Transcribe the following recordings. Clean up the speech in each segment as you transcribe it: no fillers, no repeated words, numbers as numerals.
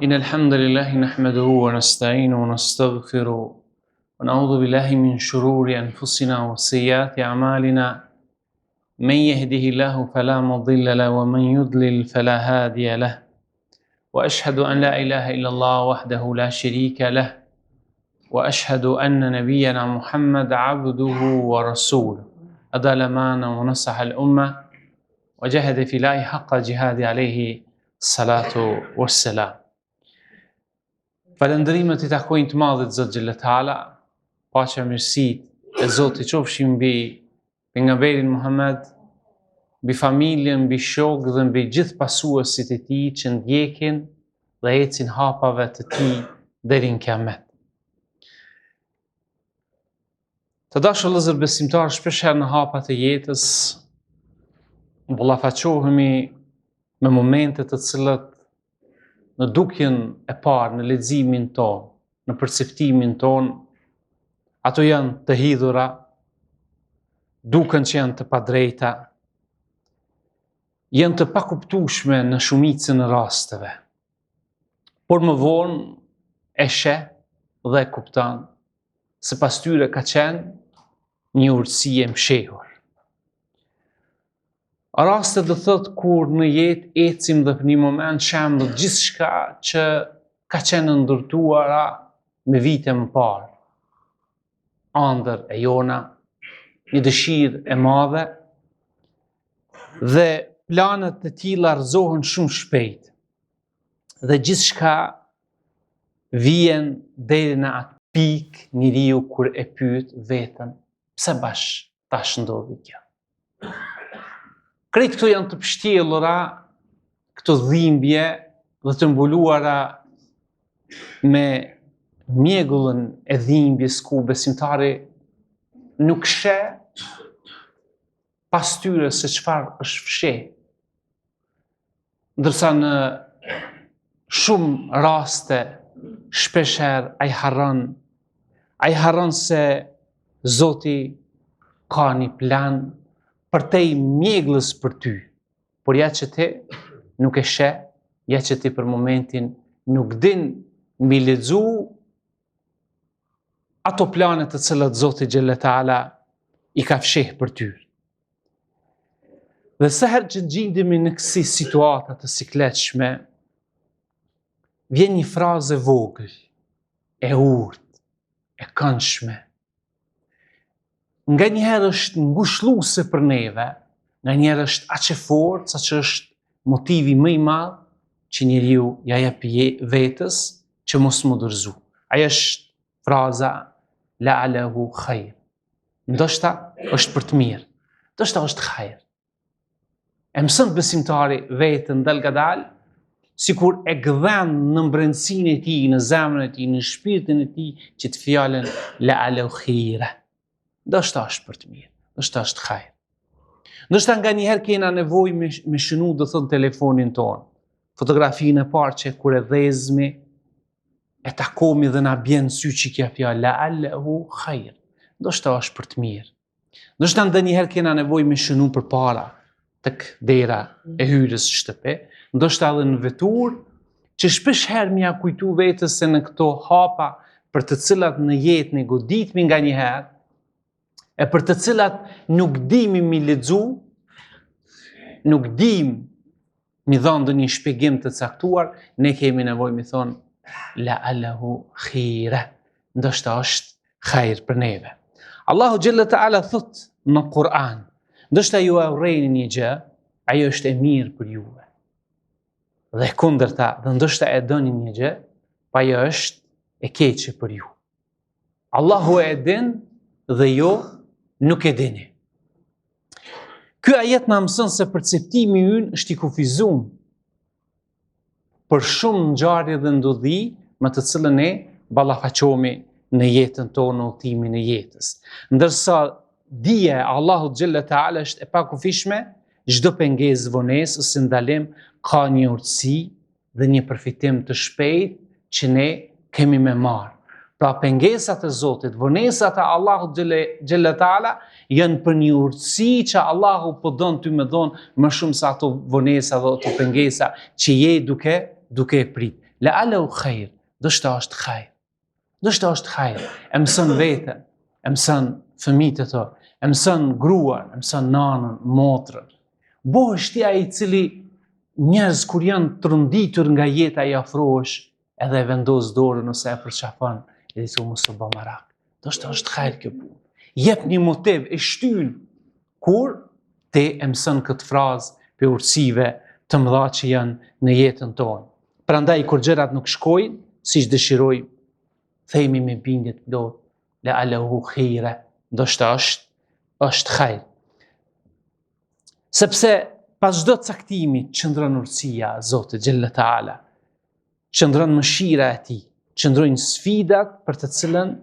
إن الحمد لله نحمده ونستعينه ونستغفره ونعوذ بالله من شرور أنفسنا وسيئات أعمالنا من يهده الله فلا مضل له ومن يضلل فلا هادي له وأشهد أن لا إله إلا الله وحده لا شريك له وأشهد أن نبينا محمد عبده ورسوله أدى الأمانة ونصح الأمة وجاهد في الله حق جهاد عليه salatu wassalam. Falëndrimet I takojnë të madhit Zot Xhellet Hala, paqja mirësitë e Zotit qofshin mbi pejgamberin Muhammed, mbi familjen, mbi shokët dhe mbi gjithë pasuesit e tij që ndjekin dhe ecin hapave të tij deri në Kiamet. Të dashur vëllezër besimtar, shpeshherë në hapat e jetës mbullafaqohemi me momente të cilat në dukjen e parë, në leximin ton, në perceptimin ton, ato janë të hidhura, duken që janë të padrejta, janë të pakuptueshme në shumicën e rasteve. Por më vonë e sheh dhe e kupton se pas tyre ka qenë një urtësi e mshehur. Raste do thot kur në jetë ecim dhe për një moment shem dhe gjithçka që ka qenë ndërtuara me vite më parë. Ëndër e jona, një dëshirë e madhe dhe planet të tilla rrezohen shumë shpejt. Dhe gjithçka vjen deri në atë pikë njeriu kur e pyet veten, pse bash tash ndodhi kjo? Krejt këto janë të pështjellura, këto dhimbje dhe të mbuluara me mjegullën e dhimbjes ku besimtari nuk sheh pas tyre se çfarë është fsheh. Ndërsa në shumë raste shpeshherë ai harron se Zoti ka një plan për te I mjeglës për ty, por ja që ti nuk e sheh, ja që ti për momentin nuk din mi lexu ato planet të cilat Zoti Xhellet Hala I ka fsheh për ty. Dhe sa herë që gjendemi në kësi situata të sikletshme, vjen një frazë vogël, e urtë, e këndshme. Nga njëherë është ngushëlluese për neve, nga njëherë është aq e fortë sa që është motivi më I madh që njeriu ja jep vetes që mos mu dorëzu. Ajo është fraza la'alahu khair. Ndoshta është për të mirë, ndoshta është khair. E mëson besimtari veten dalgadal, sikur e gdhen në brendësinë e tij, në zemrën e tij, në shpirtin e tij që të fjalën la'alahu khaira. Ndoshta është për të mirë, ndoshta është khair. Ndoshta nga njëherë kena nevojë me shënu do thon telefonin ton. Fotografinë e parë që kur e dhezmi, e takomi dhe na bjen sy që kjo fjalë la'allahu khair. Ndoshta është për të mirë. Ndoshta ndonjëherë kena nevojë me shënu përpara tek dera e hyrjes së shtëpi, ndoshta edhe në vetur, që shpesh herë më ja kujtu vetes se në këto hapa për të cilat në jetë ne goditmi nga njëherë, e për të cilat nuk dimi mi lexu, nuk dim mi dhënë ndonjë shpjegim të caktuar, ne kemi nevojë mi thonë la'allahu khaira. Ndoshta është khair për neve. Allahu Xhellet Hala thot në Kur'an, ndoshta ju e urrejni një gjë, ajo është e mirë për juve. Dhe kundërta, dhe ndoshta e doni një gjë, pa ajo është e keqe për ju. Allahu e din dhe jo nuk e dini. Ky ajet na mëson se perceptimi ynë është I kufizuar për shumë ngjarje dhe ndodhi me të cilën ne ballafaqohemi në jetën tonë, në udhëtimin e jetës. Ndërsa dija e Allahut Xhellet Hala është e pakufishme, çdo pengesë, vonesë ose ndalim ka një urtësi dhe një përfitim të shpejtë që ne kemi me marr. Pra pengesat e Zotit, vonesat e Allahut xhella taala janë për një urtësi që Allahu po don ty me don më shumë se ato vonesa dhe ato pengesa që je duke e prit. La'allahu khair, do shta është khair. Do shta është khair. E mëson veten, e mëson fëmijët e to, e mëson gruan, e mëson nanën, motrën. Bëhesh ti ai i cili njerëz kur janë të rënditur nga jeta i afrohesh edhe e vendos dorën ose e përçafon e di mos u bë marak. Do shta është khair kjo punë. Jep një motiv e shtyn kur te e mëson këtë frazë për urtësive të mëdha që janë në jetën tonë. Prandaj kur gjërat nuk shkojnë siç dëshirojmë, themi me bindje të plot, la'allahu khaira, do shta është khair. Sepse pas çdo caktimi qëndron urtësia e Zotit xhella taala, qëndron mëshira e tij, qëndrojnë sfidat për të cilën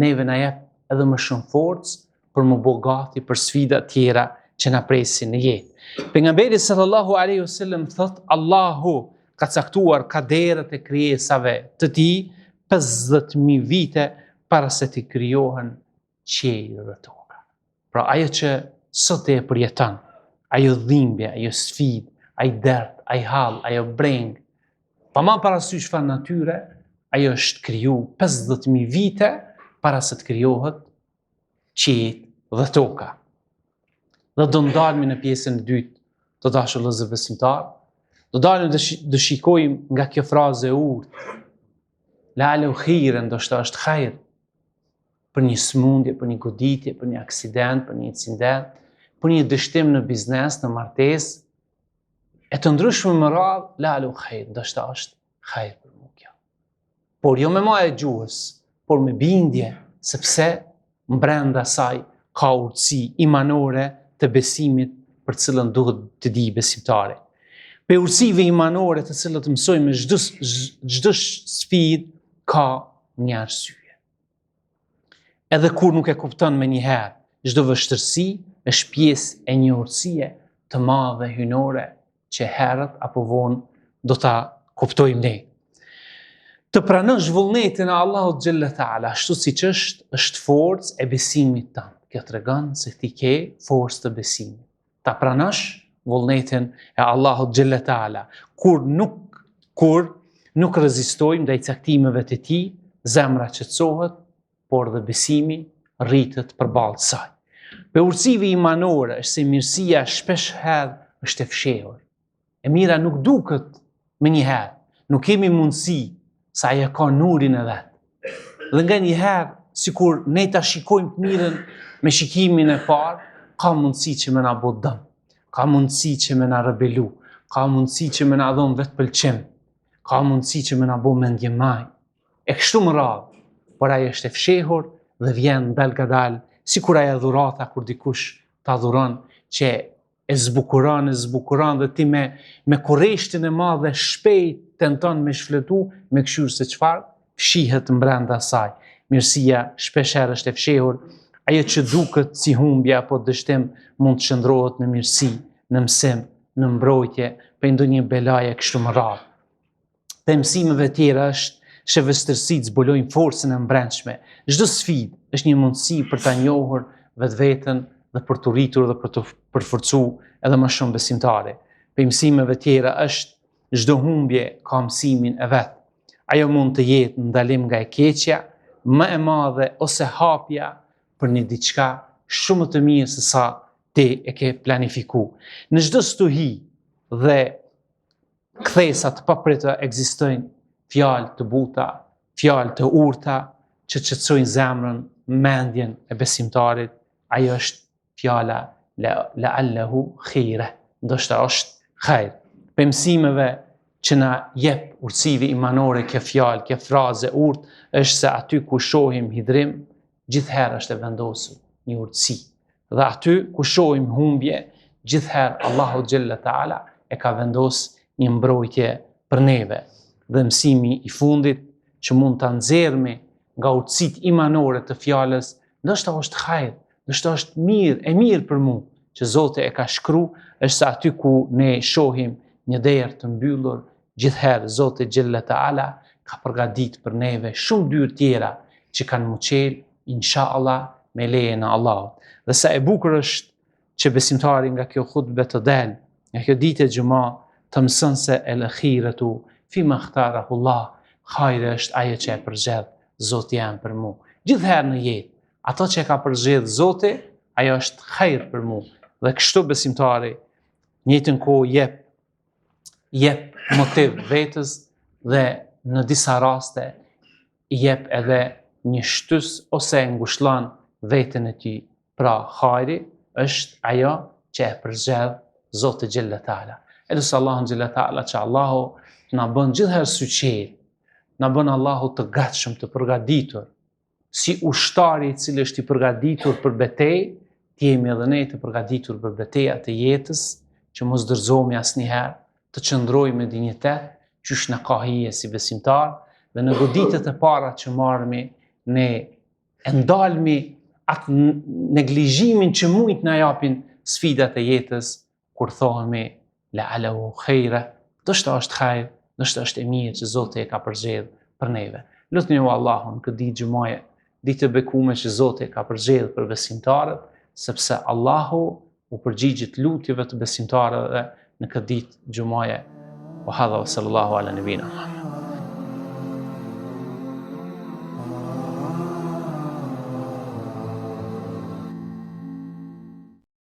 neve na jep edhe më shumë forcë për më bo gati për sfidat tjera që na presin në jetë. Pejgamberi sallallahu alaihi wasallam thot, Allahu ka caktuar kaderet e krijesave të tij 50.000 vite para se të krijohen qielli dhe toka. Pra ajo që sot e përjeton, ajo dhimbje, ajo sfidë, ai dert, ai hall, ajo breng, pa ma parasysh fan natyre, ajo është kriju 50.000 vite para se të krijohet qielli dhe toka. Dhe do ndalmi në pjesën e dytë të dashur vëllezër besimtar. Do dalim të shikojmë nga kjo frazë e urtë. La'allahu khairan, do shta është khair për një smundje, për një goditje, për një aksident, për një incident, për një dështim në biznes, në martesë, e të ndryshme më radhë, la'allahu khair, do shta është khair për mua kjo. Por jo me majë e gjuhës, por me bindje, sepse mbrenda saj ka urtësi imanore të besimit për cilën duhet të di besimtari. Për urtësive imanore të cilët mësojmë me çdo sfidë ka një arsye. Edhe kur nuk e kupton me njëherë, çdo vështirësi është pjesë e një urtësie të madhe hynore që herët apo vonë do ta kuptojmë ne. Të pranosh vullnetin e Allahut xhella taala ashtu siç është forcë e besimit tënd. Kjo tregon se ti ke forcë të besimit. Ta pranosh vullnetin e Allahut xhella taala kur nuk rezistojmë ndaj caktimeve të tij, zemra qetësohet, por dhe besimi rritet përballë saj. Për urtësive imanore është se mirësia shpesh herë është e fshehur. E mira nuk duket me njëherë, nuk kemi mundësi sa ajo ka nurin e vet. Dhe nga njëherë, sikur ne ta shikojmë të mirën me shikimin e parë, ka mundësi që me na bo dëm, ka mundësi që me na rebelu, ka mundësi që me na dhon vetë pëlqim, ka mundësi që me na bo mendje maj. E kështu më radhë, por ajo është e fshehur dhe vjen dal gadal, sikur ajo dhurata kur dikush ta dhuron që e zbukuron dhe ti me kurreshtin e madh dhe shpejt tenton me shfletu me këshyrë se çfarë fshihet brenda saj. Mirësia shpesh herë është e fshehur, ajo që duket si humbje apo dështim mund të shndrohet në mirësi, në mësim, në mbrojtje, për ndonjë belaje kështu më radhë. Për mësimeve tjera është që vështirësitë zbulojnë forcën e brendshme. Çdo sfidë është një mundësi për ta njohur vetveten dhe për të rritur dhe për të përforcuar edhe më shumë besimtare. Për mësimeve tjera është çdo humbje ka mësimin e vet. Ajo mund të jetë ndalim nga e keqja, më e madhe ose hapja për një diçka shumë të mirë se sa ti e ke planifiku. Në çdo stuhi dhe kthesa të papritura ekzistojnë fjalë të buta, fjalë të urta që qetësojnë zemrën, mendjen e besimtarit. Ajo është fjala la'allahu khaira, ndoshta është khair. Për mësimeve që na jep urtësive imanore kjo fjalë, kjo frazë urtë, është se aty ku shohim hidrim, gjithherë është e vendosur një urtësi. Dhe aty ku shohim humbje, gjithherë Allahu xhella taala e ka vendosur një mbrojtje për neve. Dhe mësimi i fundit që mund ta nxjerrmi nga urtësitë imanore të fjalës, ndoshta është khair, ndoshta është mirë për mua që Zoti e ka shkruar, është se aty ku ne shohim një derë të mbyllur, gjithherë Zoti xhella taala ka përgatitur për neve shumë dyrë tjera që kanë më qelë, insha Allah, me lejen e Allahut. Dhe sa e bukur është që besimtari nga kjo khutbe të del, nga kjo ditë e gjuma, të mësën se el akhiratu fi ma ikhtarahu Allah, hajri është ajo që e përgjedh Zoti jam për mu. Gjithherë në jetë, ato që e ka përgjedh Zoti, ajo është hajër për mu. Dhe kështu besimtari, njëjtën kohë jep motiv vetës dhe në disa raste jep edhe një shtys ose e ngushëllon veten e tij. Pra hajri është ajo që e përgjedh Zoti xhella taala. Elus Allahun xhella taala që Allahu na bën gjithherë syqel, na bën Allahu të gatshëm, të përgatitur, si ushtari i cili është i përgatitur për betejë, të jemi edhe ne të përgatitur për betejat e jetës, që mos dorëzohemi asnjëherë, të qëndrojmë me dinjitet, qysh na ka hije si besimtar, dhe në goditjet e para që marrëmi, ne e ndalmi atë neglizhimin që mujt na japin sfidat e jetës, kur thohemi la'alahu khaira, ndoshta është hajër, ndoshta është e mirë që Zoti e ka përgjedhur për neve. Lutni o Allahun këtë ditë xhumaje, ditë e bekuar që Zoti e ka përgjedhur për besimtarët, sepse Allahu u përgjigjet lutjeve të besimtarëve në këtë ditë xhumaje. Wa hadha wa sallallahu ala nabina.